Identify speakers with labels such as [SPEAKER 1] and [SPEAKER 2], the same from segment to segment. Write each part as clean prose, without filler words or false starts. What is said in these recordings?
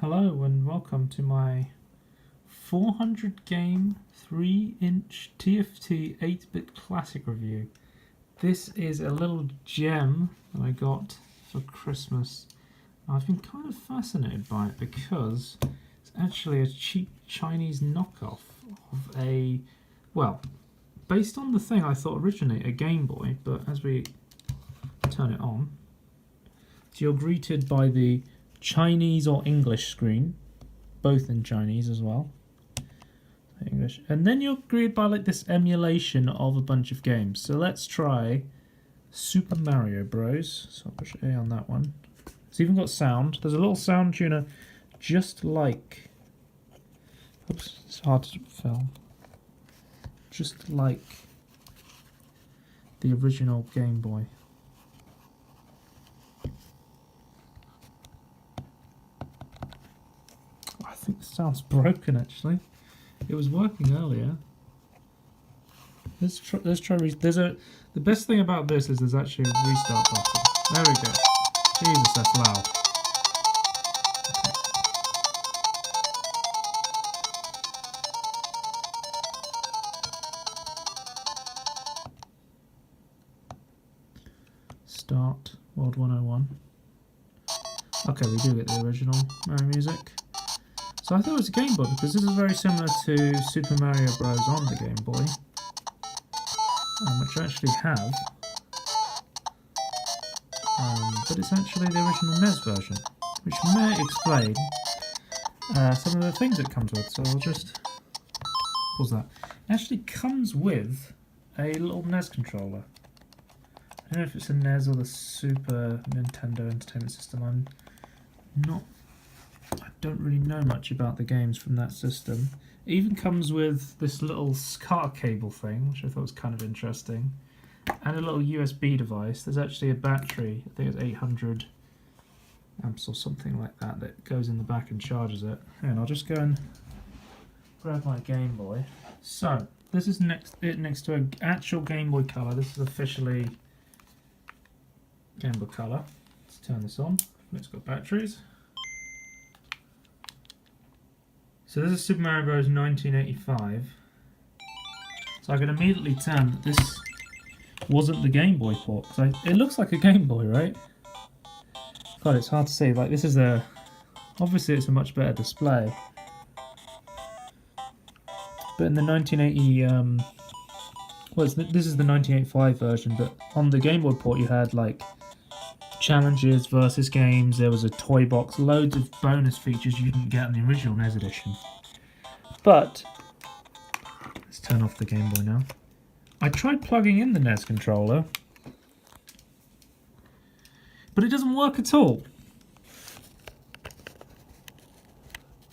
[SPEAKER 1] Hello and welcome to my 400 game 3-inch TFT 8-bit classic review. This is a little gem that I got for Christmas. I've been kind of fascinated by it because it's actually a cheap Chinese knockoff of a, well, based on the thing I thought originally a Game Boy, but as we turn it on, so you're greeted by the Chinese or English screen, both in Chinese as well. English, and then you're greeted by like this emulation of a bunch of games. So let's try Super Mario Bros. So I'll push A on that one. It's even got sound. There's a little sound tuner, just like. Oops, it's hard to film. Just like the original Game Boy. I think the sound's broken actually. It was working earlier. Let's try. The best thing about this is there's actually a restart button. There we go. Jesus, that's loud. Okay. Start World 101. Okay, we do get the original Mario music. So I thought it was a Game Boy because this is very similar to Super Mario Bros. On the Game Boy, which I actually have, but it's actually the original NES version, which may explain some of the things it comes with. So I'll just pause that. It actually comes with a little NES controller. I don't know if it's a NES or the Super Nintendo Entertainment System. I don't really know much about the games from that system. It even comes with this little SCAR cable thing, which I thought was kind of interesting, and a little USB device. There's actually a battery, I think it's 800 amps or something like that, that goes in the back and charges it. And I'll just go and grab my Game Boy. So this is next to an actual Game Boy Color. This is officially Game Boy Color. Let's turn this on. It's got batteries. So this is Super Mario Bros. 1985. So I can immediately tell that this wasn't the Game Boy port. It looks like a Game Boy, right? God, it's hard to see. Like this is obviously it's a much better display. But in the 1980, this is the 1985 version. But on the Game Boy port, you had like challenges versus games, there was a toy box, loads of bonus features you didn't get in the original NES edition. But let's turn off the Game Boy now. I tried plugging in the NES controller, but it doesn't work at all.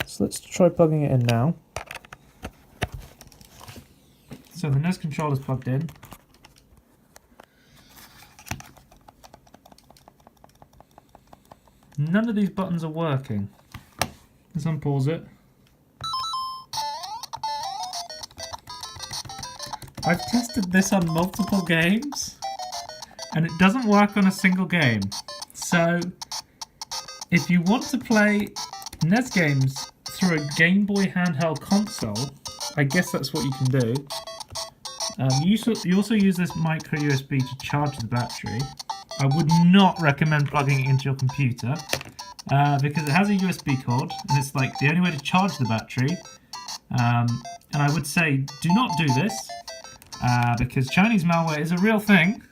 [SPEAKER 1] So let's try plugging it in now. So the NES controller's plugged in. None of these buttons are working. Let's unpause it. I've tested this on multiple games and it doesn't work on a single game. So if you want to play NES games through a Game Boy handheld console, I guess that's what you can do. You also use this micro USB to charge the battery. I would not recommend plugging it into your computer because it has a USB cord and it's like the only way to charge the battery. And I would say do not do this because Chinese malware is a real thing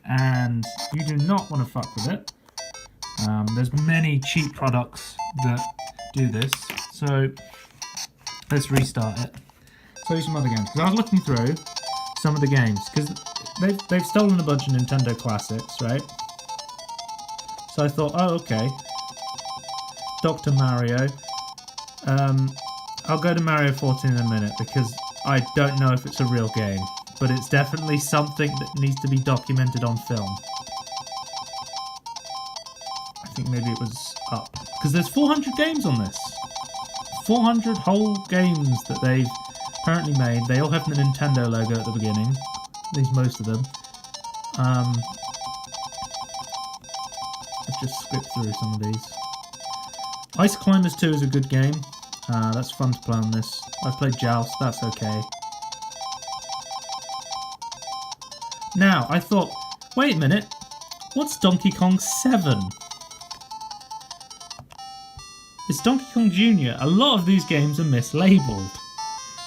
[SPEAKER 1] and you do not want to fuck with it. There's many cheap products that do this. So let's restart it. Show you some other games because I was looking through some of the games because they've stolen a bunch of Nintendo classics, right? So I thought, oh, okay. Dr. Mario. I'll go to Mario 14 in a minute because I don't know if it's a real game, but it's definitely something that needs to be documented on film. I think maybe it was up because there's 400 games on this. 400 whole games that they've apparently made. They all have the Nintendo logo at the beginning. At least most of them. Let's just skip through some of these. Ice Climbers 2 is a good game. That's fun to play on this. I've played Joust, that's okay. Now, I thought, wait a minute, what's Donkey Kong 7? It's Donkey Kong Jr. A lot of these games are mislabeled.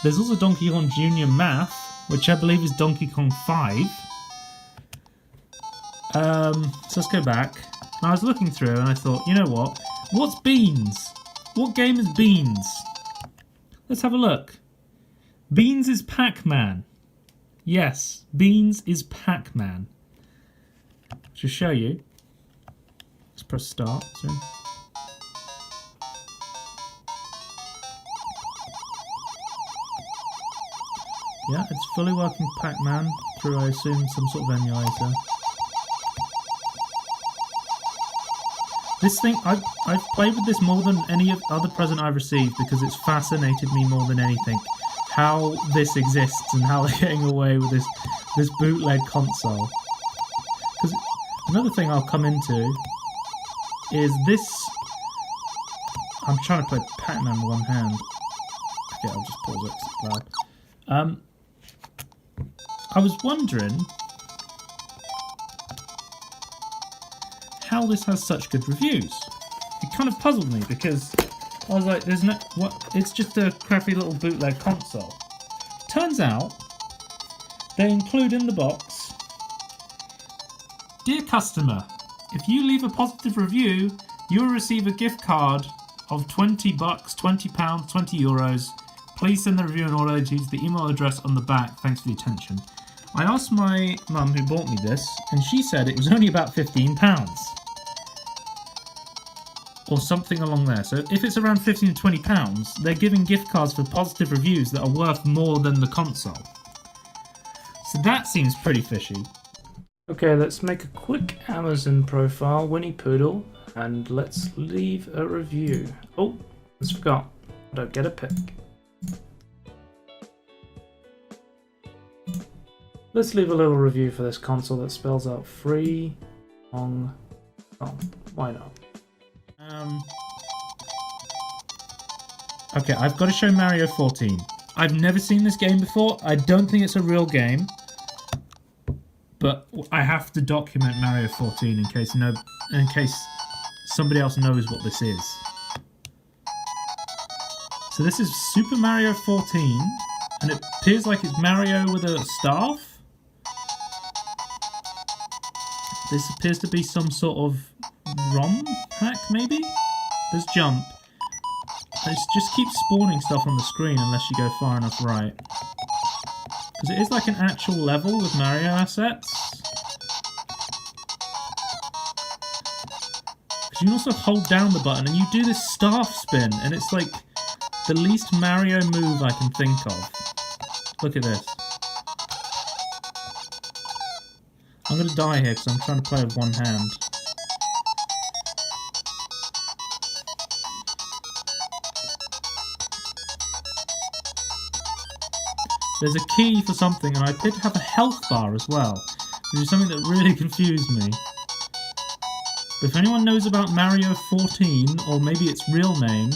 [SPEAKER 1] There's also Donkey Kong Jr. Math, which I believe is Donkey Kong 5. So let's go back. And I was looking through and I thought, you know what? What's Beans? What game is Beans? Let's have a look. Beans is PacMan. Yes, Beans is PacMan. To show you. Let's press start. So. Yeah, it's fully working PacMan through, I assume, some sort of emulator. This thing, I've played with this more than any other present I've received because it's fascinated me more than anything. How this exists and how they're getting away with this bootleg console. Because another thing I'll come into is this. I'm trying to play Pac-Man with one hand. Okay, I'll just pause it 'cause it's loud. I was wondering how this has such good reviews. It kind of puzzled me because I was like, "There's no what? It's just a crappy little bootleg console." Turns out they include in the box, "Dear customer, if you leave a positive review, you will receive a gift card of $20, £20, €20. Please send the review in order to use the email address on the back. Thanks for the attention." I asked my mum who bought me this, and she said it was only about £15. Or something along there. So if it's around £15 to £20, they're giving gift cards for positive reviews that are worth more than the console. So that seems pretty fishy. Okay, let's make a quick Amazon profile, Winnie Poodle, and let's leave a review. Oh, I forgot. I don't get a pick. Let's leave a little review for this console that spells out free Hong Kong. Why not? Okay, I've got to show Mario 14. I've never seen this game before. I don't think it's a real game. But I have to document Mario 14 in case somebody else knows what this is. So this is Super Mario 14, and it appears like it's Mario with a staff. This appears to be some sort of ROM hack, maybe? There's jump. It just keeps spawning stuff on the screen unless you go far enough right. Because it is like an actual level with Mario assets. Because you can also hold down the button and you do this staff spin, and it's like the least Mario move I can think of. Look at this. I'm going to die here because I'm trying to play with one hand. There's a key for something, and I appear to have a health bar as well, which is something that really confused me. But if anyone knows about Mario 14, or maybe its real name,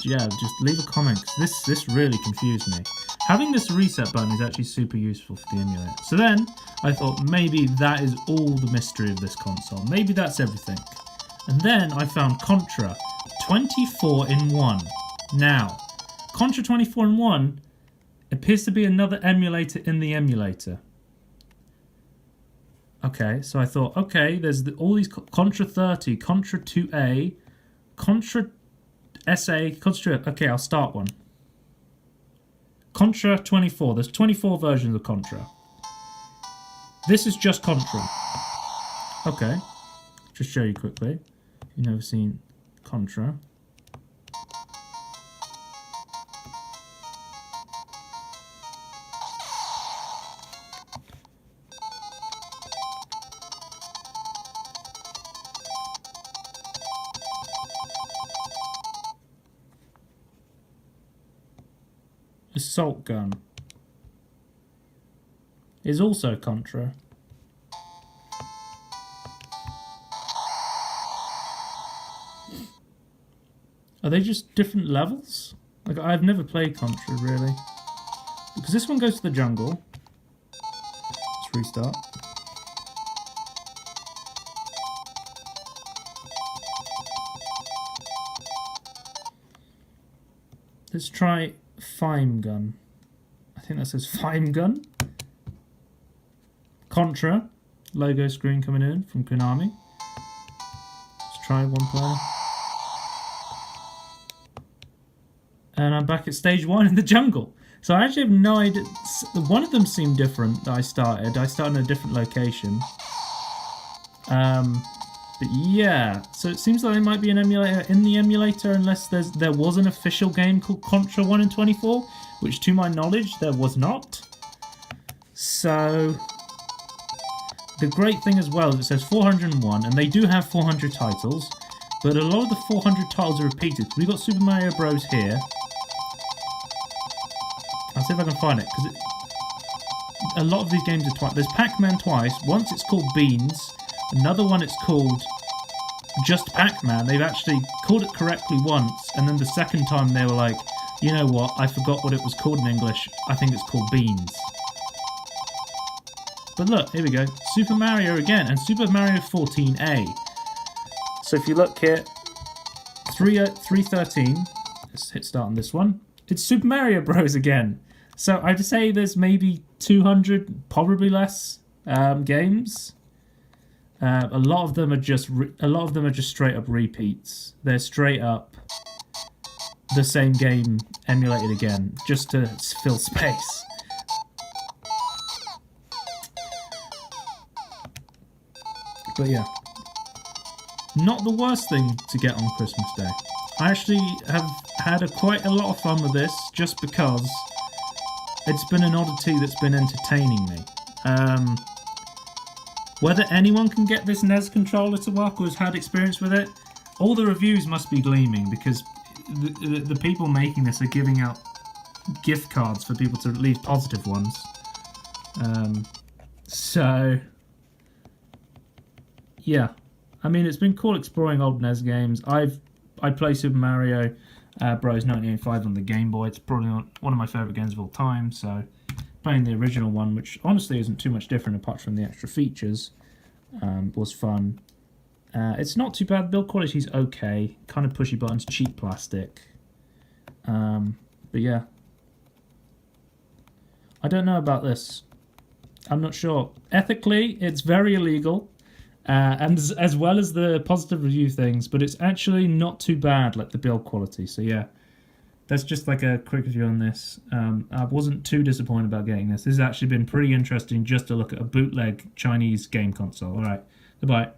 [SPEAKER 1] yeah, just leave a comment, because this really confused me. Having this reset button is actually super useful for the emulator. So then, I thought maybe that is all the mystery of this console. Maybe that's everything. And then I found Contra 24 in 1. Now, Contra 24 in 1 appears to be another emulator in the emulator. Okay, so I thought, okay, there's all these Contra 30, Contra 2A, Contra SA, Contra 2A. Okay, I'll start one. Contra 24. There's 24 versions of Contra. This is just Contra. Okay, just show you quickly. You've never seen Contra. Assault gun is also Contra. Are they just different levels? Like, I've never played Contra, really. Because this one goes to the jungle. Let's restart. Let's try Fime Gun. I think that says Fime Gun. Contra. Logo screen coming in from Konami. Let's try one player. And I'm back at stage 1 in the jungle. So I actually have no idea. One of them seemed different that I started. I started in a different location. But yeah, so it seems like there might be an emulator in the emulator, unless there was an official game called Contra 1 in 24, which to my knowledge there was not. So the great thing as well is it says 401, and they do have 400 titles, but a lot of the 400 titles are repeated. We've got Super Mario Bros. Here. I'll see if I can find it, because a lot of these games are twice. There's PacMan twice. Once it's called Beans. Another one it's called just PacMan. They've actually called it correctly once, and then the second time they were like, you know what, I forgot what it was called in English. I think it's called Beans. But look, here we go. Super Mario again, and Super Mario 14A. So if you look here, 313. Let's hit start on this one. It's Super Mario Bros. Again. So I'd say there's maybe 200, probably less, games. A lot of them are just straight up repeats. They're straight up the same game emulated again, just to fill space. But yeah, not the worst thing to get on Christmas Day. I actually have had quite a lot of fun with this, just because it's been an oddity that's been entertaining me. Whether anyone can get this NES controller to work or has had experience with it, all the reviews must be gleaming, because the people making this are giving out gift cards for people to leave positive ones. So yeah, I mean, it's been cool exploring old NES games. I play Super Mario Bros. 1985 on the Game Boy. It's probably one of my favourite games of all time, so playing the original one, which honestly isn't too much different apart from the extra features, was fun. It's not too bad. Build quality's okay. Kind of pushy buttons, cheap plastic. But yeah. I don't know about this. I'm not sure. Ethically, it's very illegal. And as well as the positive review things, but it's actually not too bad, like the build quality. So yeah, that's just like a quick review on this. I wasn't too disappointed about getting this. This has actually been pretty interesting just to look at a bootleg Chinese game console. Alright, goodbye.